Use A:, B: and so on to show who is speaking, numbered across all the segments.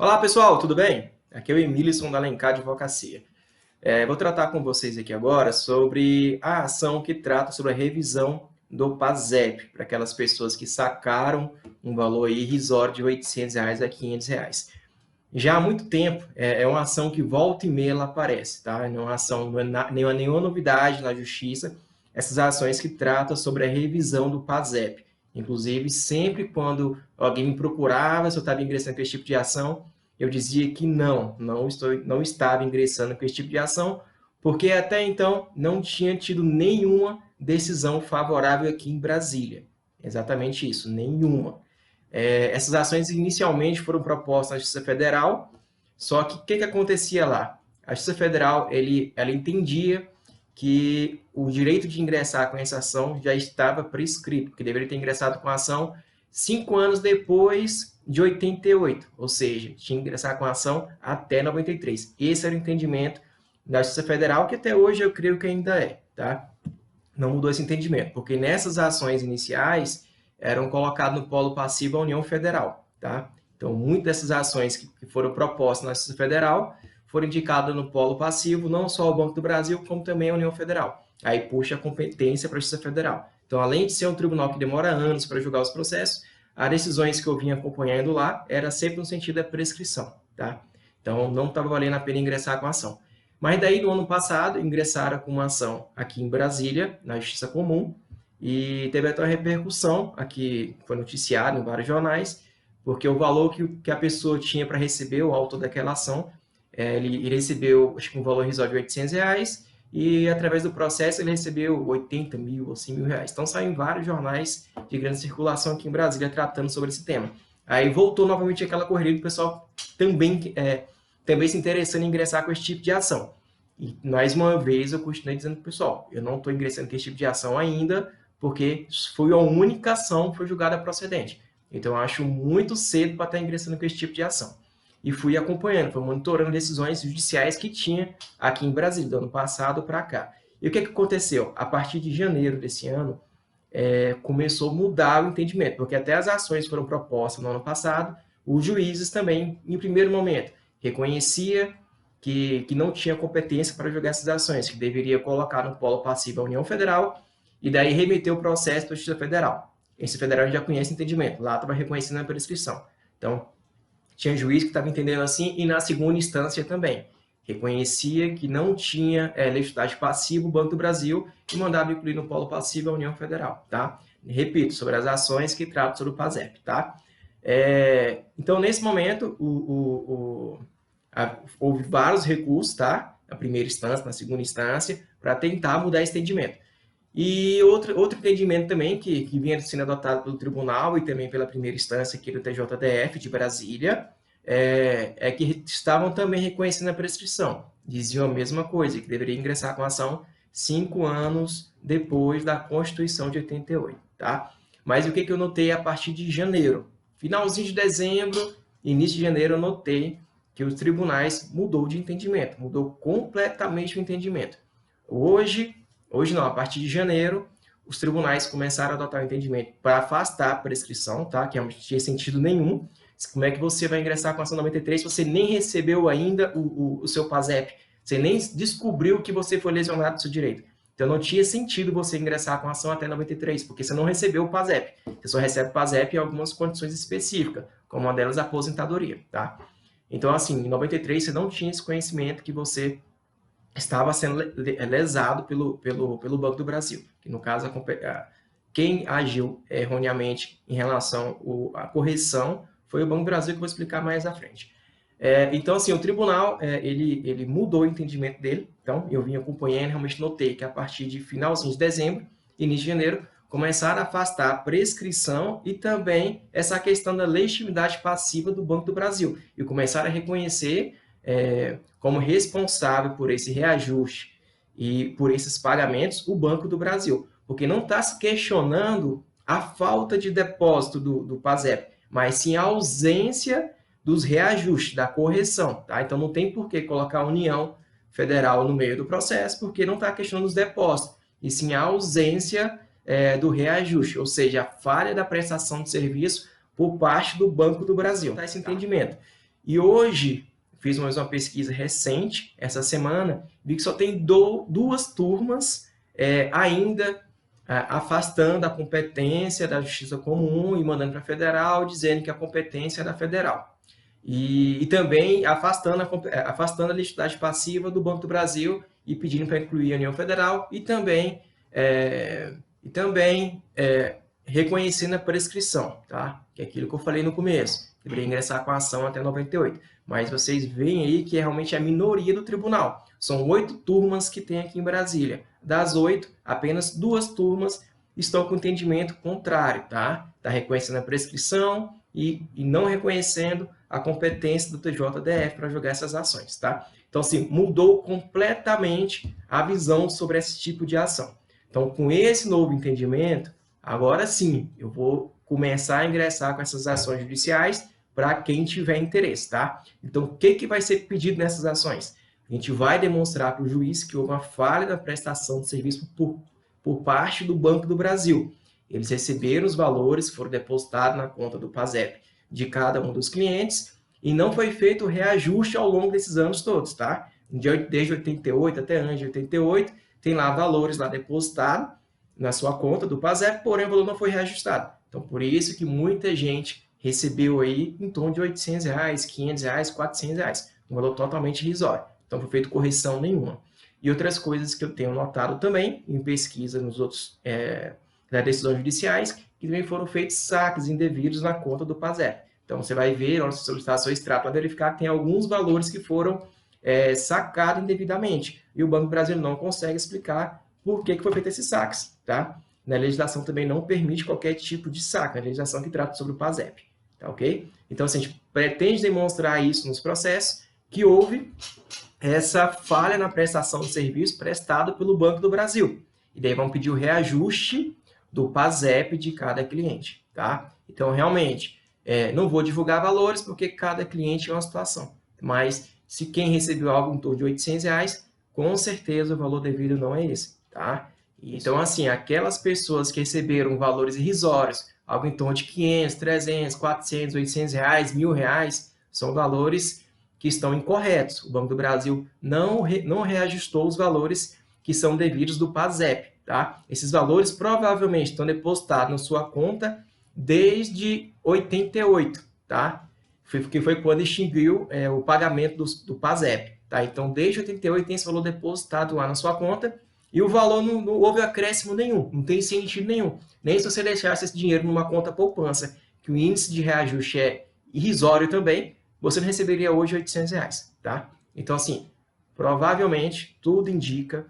A: Olá pessoal, tudo bem? Aqui é o Emílson da Alencar Advocacia. Vou tratar com vocês aqui agora sobre a ação que trata sobre a revisão do PASEP, para aquelas pessoas que sacaram um valor irrisório de R$ 800 a R$ 500. Já há muito tempo, é uma ação que volta e meia ela aparece, tá? Não é uma ação, não é nenhuma novidade na Justiça, essas ações que tratam sobre a revisão do PASEP. Inclusive, sempre quando alguém me procurava se eu estava ingressando com esse tipo de ação, eu dizia que não estava ingressando com esse tipo de ação, porque até então não tinha tido nenhuma decisão favorável aqui em Brasília. Exatamente isso, nenhuma. Essas ações inicialmente foram propostas na Justiça Federal, só que o que acontecia lá? A Justiça Federal ela entendia que o direito de ingressar com essa ação já estava prescrito, que deveria ter ingressado com a ação 5 anos depois de 88, ou seja, tinha que ingressar com a ação até 93. Esse era o entendimento da Justiça Federal, que até hoje eu creio que ainda é, tá? Não mudou esse entendimento, porque nessas ações iniciais eram colocadas no polo passivo a União Federal, tá? Então, muitas dessas ações que foram propostas na Justiça Federal foram indicadas no polo passivo, não só o Banco do Brasil, como também a União Federal. Aí puxa a competência para a Justiça Federal. Então, além de ser um tribunal que demora anos para julgar os processos, as decisões que eu vinha acompanhando lá era sempre no sentido da prescrição, tá? Então, não estava valendo a pena ingressar com a ação. Mas daí, no ano passado, ingressaram com uma ação aqui em Brasília, na Justiça Comum, e teve até uma repercussão, aqui foi noticiado em vários jornais, porque o valor que a pessoa tinha para receber, o autor daquela ação, ele recebeu, acho que um valor irrisório de R$ 800, e através do processo ele recebeu 80 mil ou 100 mil reais. Então saem vários jornais de grande circulação aqui em Brasília tratando sobre esse tema. Aí voltou novamente aquela corrida do pessoal também se interessando em ingressar com esse tipo de ação. E mais uma vez eu continuei dizendo para o pessoal, eu não estou ingressando com esse tipo de ação ainda, porque foi a única ação que foi julgada procedente. Então eu acho muito cedo para estar ingressando com esse tipo de ação. E fui acompanhando, fui monitorando decisões judiciais que tinha aqui em Brasília, do ano passado para cá. E o que aconteceu? A partir de janeiro desse ano, começou a mudar o entendimento, porque até as ações foram propostas no ano passado, os juízes também, em primeiro momento, reconhecia que não tinha competência para julgar essas ações, que deveria colocar no polo passivo a União Federal, e daí remeter o processo para a Justiça Federal. Esse federal já conhece o entendimento, lá estava reconhecendo a prescrição. Então, tinha juiz que estava entendendo assim, e na segunda instância também. Reconhecia que não tinha legitimidade passiva o Banco do Brasil e mandava incluir no polo passivo a União Federal, tá? Repito, sobre as ações que tratam sobre o PASEP, tá? Então, nesse momento, houve vários recursos, tá? Na primeira instância, na segunda instância, para tentar mudar esse entendimento. E outro entendimento também que vinha sendo adotado pelo tribunal e também pela primeira instância aqui do TJDF de Brasília, que estavam também reconhecendo a prescrição. Diziam a mesma coisa, que deveria ingressar com a ação 5 anos depois da Constituição de 88, tá? Mas o que eu notei a partir de janeiro? Finalzinho de dezembro, início de janeiro, eu notei que os tribunais mudou de entendimento, mudou completamente o entendimento. Hoje não, a partir de janeiro, os tribunais começaram a adotar o entendimento para afastar a prescrição, tá? Que não tinha sentido nenhum. Como é que você vai ingressar com a ação 93 se você nem recebeu ainda o seu PASEP? Você nem descobriu que você foi lesionado do seu direito. Então, não tinha sentido você ingressar com a ação até 93, porque você não recebeu o PASEP. Você só recebe o PASEP em algumas condições específicas, como uma delas a aposentadoria, tá? Então, assim, em 93 você não tinha esse conhecimento que você estava sendo lesado pelo Banco do Brasil, que no caso quem agiu erroneamente em relação à correção foi o Banco do Brasil, que eu vou explicar mais à frente. Então, assim, o tribunal, ele mudou o entendimento dele, então eu vim acompanhando, realmente notei que a partir de finalzinho de dezembro, início de janeiro, começaram a afastar a prescrição e também essa questão da legitimidade passiva do Banco do Brasil, e começaram a reconhecer como responsável por esse reajuste e por esses pagamentos o Banco do Brasil, porque não está se questionando a falta de depósito do PASEP, mas sim a ausência dos reajustes, da correção, tá? Então não tem por que colocar a União Federal no meio do processo, porque não está questionando os depósitos, e sim a ausência do reajuste, ou seja, a falha da prestação de serviço por parte do Banco do Brasil. Tá esse entendimento. E hoje, fiz mais uma pesquisa recente, essa semana, vi que só tem duas turmas ainda afastando a competência da Justiça Comum e mandando para a Federal, dizendo que a competência é da Federal. E também afastando a legitimidade passiva do Banco do Brasil e pedindo para incluir a União Federal e também reconhecendo a prescrição, tá? Que é aquilo que eu falei no começo. Deveria ingressar com a ação até 98. Mas vocês veem aí que é realmente a minoria do tribunal. São 8 turmas que tem aqui em Brasília. Das 8, apenas 2 turmas estão com entendimento contrário, tá? Está reconhecendo a prescrição e não reconhecendo a competência do TJDF para julgar essas ações, tá? Então, assim, mudou completamente a visão sobre esse tipo de ação. Então, com esse novo entendimento, agora sim, eu vou começar a ingressar com essas ações judiciais para quem tiver interesse, tá? Então, o que vai ser pedido nessas ações? A gente vai demonstrar para o juiz que houve uma falha na prestação de serviço por parte do Banco do Brasil. Eles receberam os valores que foram depositados na conta do PASEP de cada um dos clientes e não foi feito o reajuste ao longo desses anos todos, tá? Desde 88 até antes de 88, tem lá valores lá depositados na sua conta do PASEP, porém o valor não foi reajustado. Então, por isso que muita gente recebeu aí em torno de R$800, R$500, R$400, um valor totalmente irrisório. Então, não foi feito correção nenhuma. E outras coisas que eu tenho notado também, em pesquisa nos outros decisões judiciais, que também foram feitos saques indevidos na conta do PASEP. Então, você vai ver, na hora de solicitar seu extrato, para verificar que tem alguns valores que foram sacados indevidamente. E o Banco do Brasil não consegue explicar por que foi feito esses saques, tá? Na legislação também não permite qualquer tipo de saque, a legislação que trata sobre o PASEP, tá ok? Então, assim, a gente pretende demonstrar isso nos processos, que houve essa falha na prestação de serviço prestado pelo Banco do Brasil. E daí vão pedir o reajuste do PASEP de cada cliente, tá? Então, realmente, não vou divulgar valores, porque cada cliente é uma situação. Mas, se quem recebeu algo em torno de R$800, com certeza o valor devido não é esse, tá? Então, assim, aquelas pessoas que receberam valores irrisórios, algo em torno de 500, 300, 400, R$800, R$1.000, são valores que estão incorretos. O Banco do Brasil não reajustou os valores que são devidos do PASEP, tá? Esses valores provavelmente estão depositados na sua conta desde 88, tá? Que foi quando extinguiu o pagamento do PASEP, tá? Então, desde 88 tem esse valor depositado lá na sua conta e o valor não houve acréscimo nenhum, não tem sentido nenhum. Nem se você deixasse esse dinheiro numa conta poupança, que o índice de reajuste é irrisório também, você não receberia hoje R$800, tá? Então, assim, provavelmente, tudo indica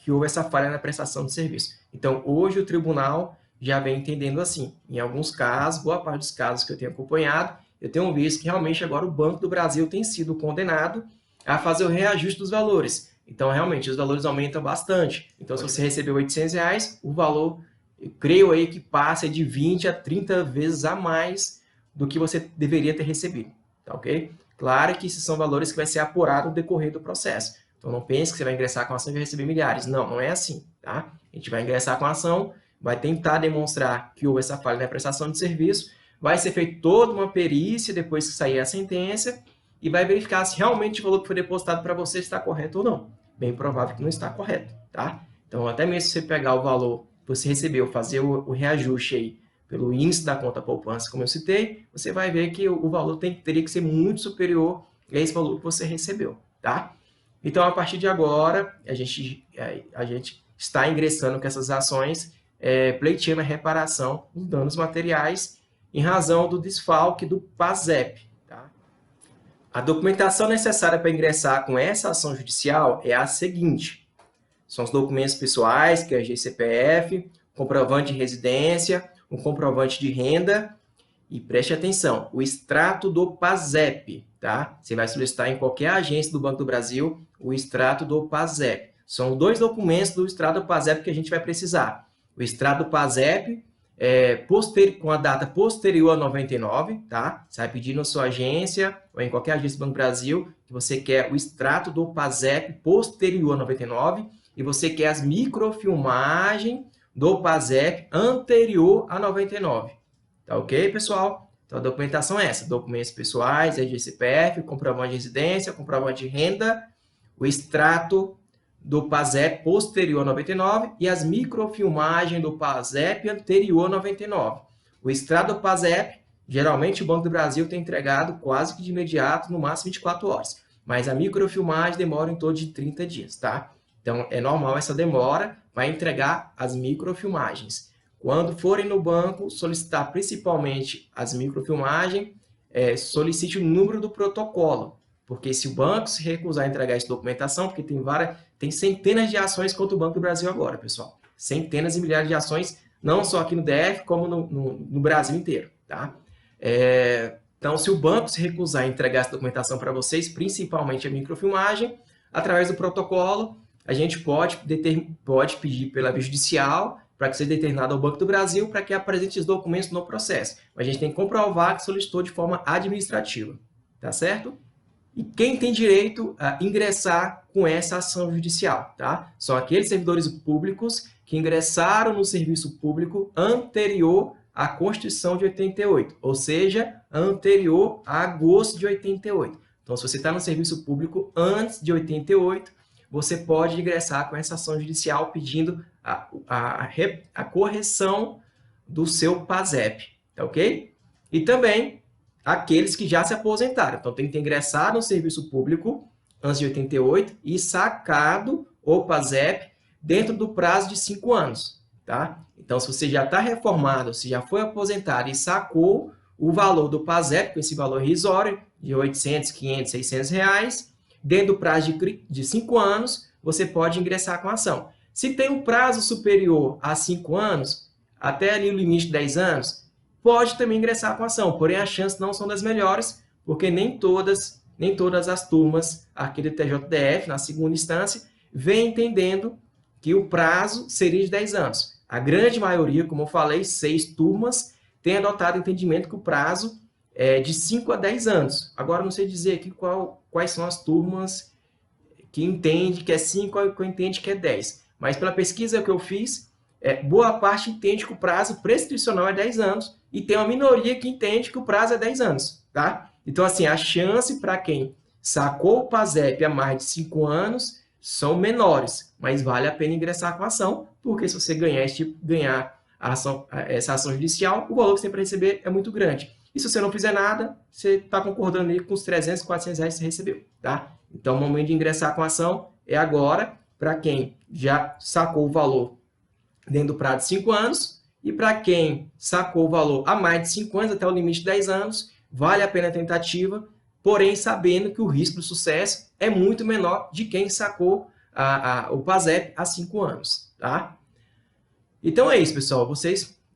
A: que houve essa falha na prestação de serviço. Então, hoje o tribunal já vem entendendo assim. Em alguns casos, boa parte dos casos que eu tenho acompanhado, eu tenho visto que realmente agora o Banco do Brasil tem sido condenado a fazer o reajuste dos valores. Então, realmente, os valores aumentam bastante. Então, se você recebeu R$800, o valor, eu creio aí que passa de 20 a 30 vezes a mais do que você deveria ter recebido, tá ok? Claro que esses são valores que vai ser apurado no decorrer do processo. Então, não pense que você vai ingressar com a ação e vai receber milhares. Não, não é assim, tá? A gente vai ingressar com a ação, vai tentar demonstrar que houve essa falha na prestação de serviço, vai ser feita toda uma perícia depois que sair a sentença e vai verificar se realmente o valor que foi depositado para você está correto ou não. Bem provável que não está correto, tá? Então, até mesmo se você pegar o valor que você recebeu, fazer o reajuste aí pelo índice da conta poupança, como eu citei, você vai ver que o valor teria que ser muito superior a esse valor que você recebeu, tá? Então, a partir de agora, a gente está ingressando com essas ações, pleiteando a reparação dos danos materiais em razão do desfalque do PASEP. Tá? A documentação necessária para ingressar com essa ação judicial é a seguinte. São os documentos pessoais, que é o CPF, comprovante de residência, um comprovante de renda e preste atenção, o extrato do PASEP, tá? Você vai solicitar em qualquer agência do Banco do Brasil o extrato do PASEP. São 2 documentos do extrato do PASEP que a gente vai precisar. O extrato do PASEP com a data posterior a 99, tá? Você vai pedir na sua agência ou em qualquer agência do Banco do Brasil que você quer o extrato do PASEP posterior a 99 e você quer as microfilmagens do PASEP anterior a 99. Tá ok, pessoal? Então, a documentação é essa: documentos pessoais, RG CPF, comprovante de residência, comprovante de renda, o extrato do PASEP posterior a 99 e as microfilmagens do PASEP anterior a 99. O extrato do PASEP, geralmente o Banco do Brasil tem entregado quase que de imediato, no máximo 24 horas. Mas a microfilmagem demora em torno de 30 dias, tá? Então, é normal essa demora, vai entregar as microfilmagens. Quando forem no banco solicitar principalmente as microfilmagens, solicite o número do protocolo, porque se o banco se recusar a entregar essa documentação, porque tem centenas de ações contra o Banco do Brasil agora, pessoal. Centenas e milhares de ações, não só aqui no DF, como no Brasil inteiro, tá? Então, se o banco se recusar a entregar essa documentação para vocês, principalmente a microfilmagem, através do protocolo, a gente pode pedir pela via judicial para que seja determinado ao Banco do Brasil para que apresente os documentos no processo. Mas a gente tem que comprovar que solicitou de forma administrativa, tá certo? E quem tem direito a ingressar com essa ação judicial, tá? São aqueles servidores públicos que ingressaram no serviço público anterior à Constituição de 88, ou seja, anterior a agosto de 88. Então, se você está no serviço público antes de 88, você pode ingressar com essa ação judicial pedindo a correção do seu PASEP, tá ok? E também aqueles que já se aposentaram. Então, tem que ter ingressado no serviço público antes de 88 e sacado o PASEP dentro do prazo de 5 anos, tá? Então, se você já está reformado, se já foi aposentado e sacou o valor do PASEP, com esse valor irrisório de R$ 800, 500, 600 reais, dentro do prazo de 5 anos, você pode ingressar com a ação. Se tem um prazo superior a 5 anos, até ali o limite de 10 anos, pode também ingressar com a ação, porém as chances não são das melhores, porque nem todas as turmas aqui do TJDF, na segunda instância, vem entendendo que o prazo seria de 10 anos. A grande maioria, como eu falei, 6 turmas, tem adotado o entendimento que o prazo é de 5 a 10 anos. Agora, não sei dizer aqui quais são as turmas que entende que é 5 ou que entende que é 10. Mas pela pesquisa que eu fiz, boa parte entende que o prazo prescricional é 10 anos e tem uma minoria que entende que o prazo é 10 anos, tá? Então, assim, a chance para quem sacou o PASEP há mais de 5 anos são menores, mas vale a pena ingressar com a ação, porque se você ganhar essa ação judicial, o valor que você tem para receber é muito grande. E se você não fizer nada, você está concordando aí com os 300, 400 reais que você recebeu, tá? Então, o momento de ingressar com a ação é agora, para quem já sacou o valor dentro do prazo de 5 anos, e para quem sacou o valor há mais de 5 anos, até o limite de 10 anos, vale a pena a tentativa, porém sabendo que o risco de sucesso é muito menor de quem sacou o PASEP há 5 anos, tá? Então é isso, pessoal.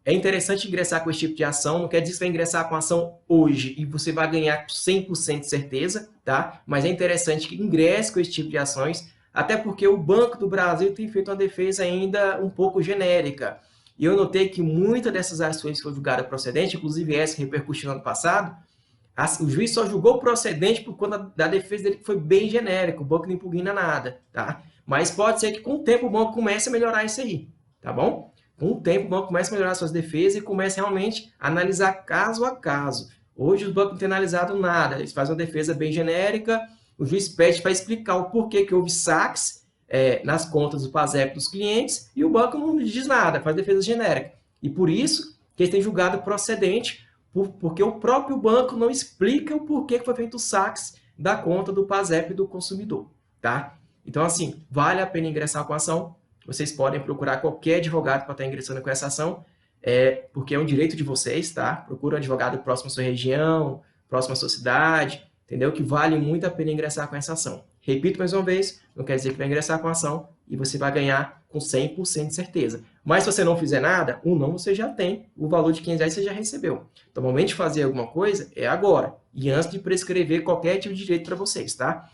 A: É interessante ingressar com esse tipo de ação, não quer dizer que você vai ingressar com a ação hoje e você vai ganhar 100% de certeza, tá? Mas é interessante que ingresse com esse tipo de ações, até porque o Banco do Brasil tem feito uma defesa ainda um pouco genérica. E eu notei que muitas dessas ações foram julgadas procedentes, inclusive essa que repercutiu no ano passado, o juiz só julgou procedente por conta da defesa dele, que foi bem genérica, o banco não impugna nada, tá? Mas pode ser que com o tempo o banco comece a melhorar isso aí, tá bom? Com o tempo o banco comece a melhorar suas defesas e comece realmente a analisar caso a caso. Hoje o banco não tem analisado nada, eles fazem uma defesa bem genérica, o juiz pede para explicar o porquê que houve saques nas contas do PASEP dos clientes e o banco não diz nada, faz defesa genérica. E por isso que eles têm julgado procedente, porque o próprio banco não explica o porquê que foi feito os saques da conta do PASEP do consumidor, tá? Então, assim, vale a pena ingressar com a ação. Vocês podem procurar qualquer advogado para estar ingressando com essa ação, porque é um direito de vocês, tá? Procura um advogado próximo à sua região, próximo à sua cidade, entendeu? Que vale muito a pena ingressar com essa ação. Repito mais uma vez, não quer dizer que vai ingressar com a ação e você vai ganhar com 100% de certeza. Mas se você não fizer nada, não você já tem, o valor de 500 reais você já recebeu. Então, o momento de fazer alguma coisa é agora, e antes de prescrever qualquer tipo de direito para vocês, tá?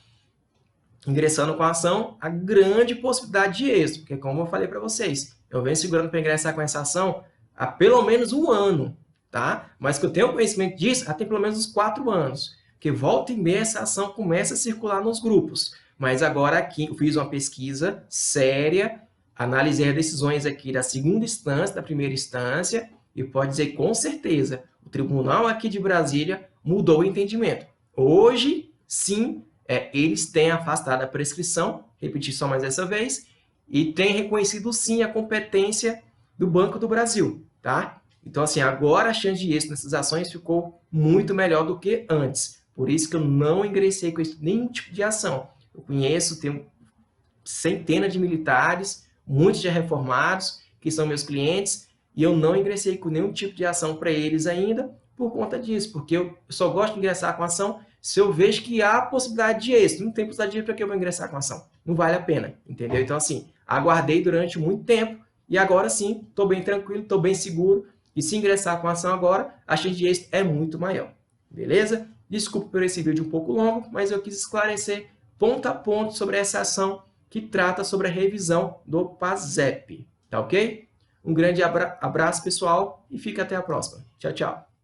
A: Ingressando com a ação, a grande possibilidade de êxito, porque como eu falei para vocês, eu venho segurando para ingressar com essa ação há pelo menos 1 ano, tá? Mas que eu tenho conhecimento disso há pelo menos uns 4 anos, porque volta e meia essa ação começa a circular nos grupos. Mas agora aqui eu fiz uma pesquisa séria, analisei as decisões aqui da segunda instância, da primeira instância, e pode dizer com certeza, O tribunal aqui de Brasília mudou o entendimento. Hoje, sim, eles têm afastado a prescrição, repetir só mais essa vez, e têm reconhecido, sim, a competência do Banco do Brasil, tá? Então, assim, agora a chance de êxito nessas ações ficou muito melhor do que antes. Por isso que eu não ingressei com nenhum tipo de ação. Eu conheço, tenho centenas de militares, muitos já reformados, que são meus clientes, e eu não ingressei com nenhum tipo de ação para eles ainda por conta disso, porque eu só gosto de ingressar com ação se eu vejo que há possibilidade de êxito. Não tem possibilidade de êxito para que eu vou ingressar com ação. Não vale a pena, entendeu? Então, assim, aguardei durante muito tempo e agora sim, estou bem tranquilo, estou bem seguro. E se ingressar com ação agora, a chance de êxito é muito maior. Beleza? Desculpe por esse vídeo um pouco longo, mas eu quis esclarecer ponto a ponto sobre essa ação que trata sobre a revisão do PASEP. Tá ok? Um grande abraço, pessoal, e fica até a próxima. Tchau, tchau.